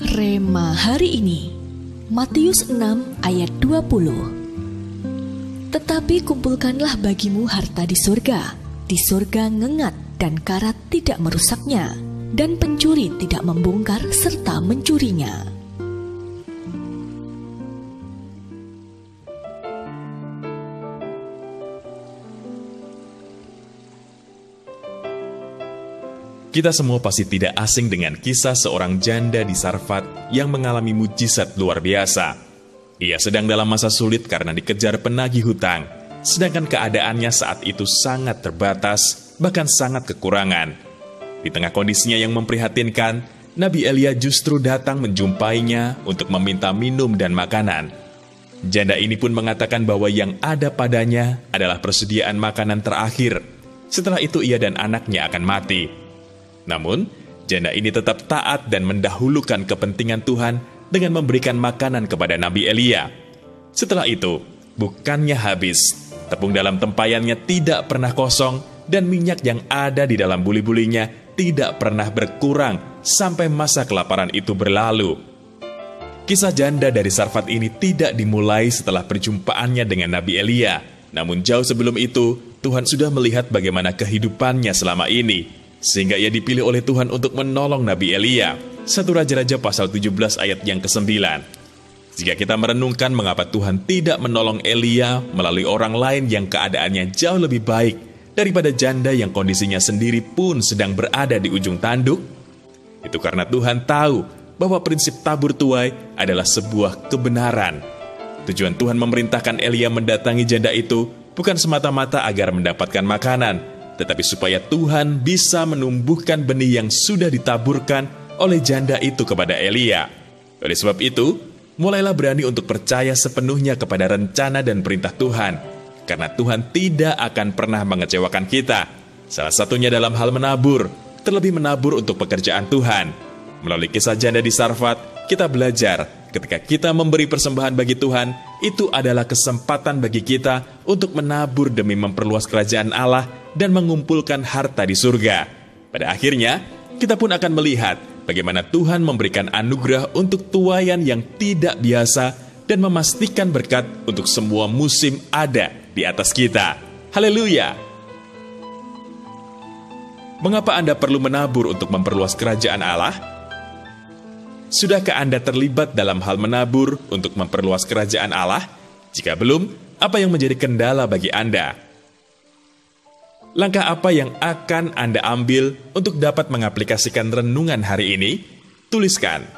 Rema hari ini, Matius 6 ayat 20. Tetapi kumpulkanlah bagimu harta di surga ngengat dan karat tidak merusaknya, dan pencuri tidak membongkar serta mencurinya. Kita semua pasti tidak asing dengan kisah seorang janda di Sarfat yang mengalami mujizat luar biasa. Ia sedang dalam masa sulit karena dikejar penagih hutang, sedangkan keadaannya saat itu sangat terbatas, bahkan sangat kekurangan. Di tengah kondisinya yang memprihatinkan, Nabi Elia justru datang menjumpainya untuk meminta minum dan makanan. Janda ini pun mengatakan bahwa yang ada padanya adalah persediaan makanan terakhir. Setelah itu ia dan anaknya akan mati. Namun, janda ini tetap taat dan mendahulukan kepentingan Tuhan dengan memberikan makanan kepada Nabi Elia. Setelah itu, bukannya habis, tepung dalam tempayannya tidak pernah kosong, dan minyak yang ada di dalam buli-bulinya tidak pernah berkurang sampai masa kelaparan itu berlalu. Kisah janda dari Sarfat ini tidak dimulai setelah perjumpaannya dengan Nabi Elia. Namun jauh sebelum itu, Tuhan sudah melihat bagaimana kehidupannya selama ini, sehingga ia dipilih oleh Tuhan untuk menolong Nabi Elia. 1 Raja-Raja pasal 17 ayat yang ke-9. Jika kita merenungkan mengapa Tuhan tidak menolong Elia melalui orang lain yang keadaannya jauh lebih baik daripada janda yang kondisinya sendiri pun sedang berada di ujung tanduk, itu karena Tuhan tahu bahwa prinsip tabur tuai adalah sebuah kebenaran. Tujuan Tuhan memerintahkan Elia mendatangi janda itu bukan semata-mata agar mendapatkan makanan, tetapi supaya Tuhan bisa menumbuhkan benih yang sudah ditaburkan oleh janda itu kepada Elia. Oleh sebab itu, mulailah berani untuk percaya sepenuhnya kepada rencana dan perintah Tuhan, karena Tuhan tidak akan pernah mengecewakan kita. Salah satunya dalam hal menabur, terlebih menabur untuk pekerjaan Tuhan. Melalui kisah janda di Sarfat, kita belajar ketika kita memberi persembahan bagi Tuhan, itu adalah kesempatan bagi kita untuk menabur demi memperluas kerajaan Allah dan mengumpulkan harta di surga. Pada akhirnya, kita pun akan melihat bagaimana Tuhan memberikan anugerah untuk tuaian yang tidak biasa dan memastikan berkat untuk semua musim ada di atas kita. Haleluya! Mengapa Anda perlu menabur untuk memperluas kerajaan Allah? Sudahkah Anda terlibat dalam hal menabur untuk memperluas kerajaan Allah? Jika belum, apa yang menjadi kendala bagi Anda? Langkah apa yang akan Anda ambil untuk dapat mengaplikasikan renungan hari ini? Tuliskan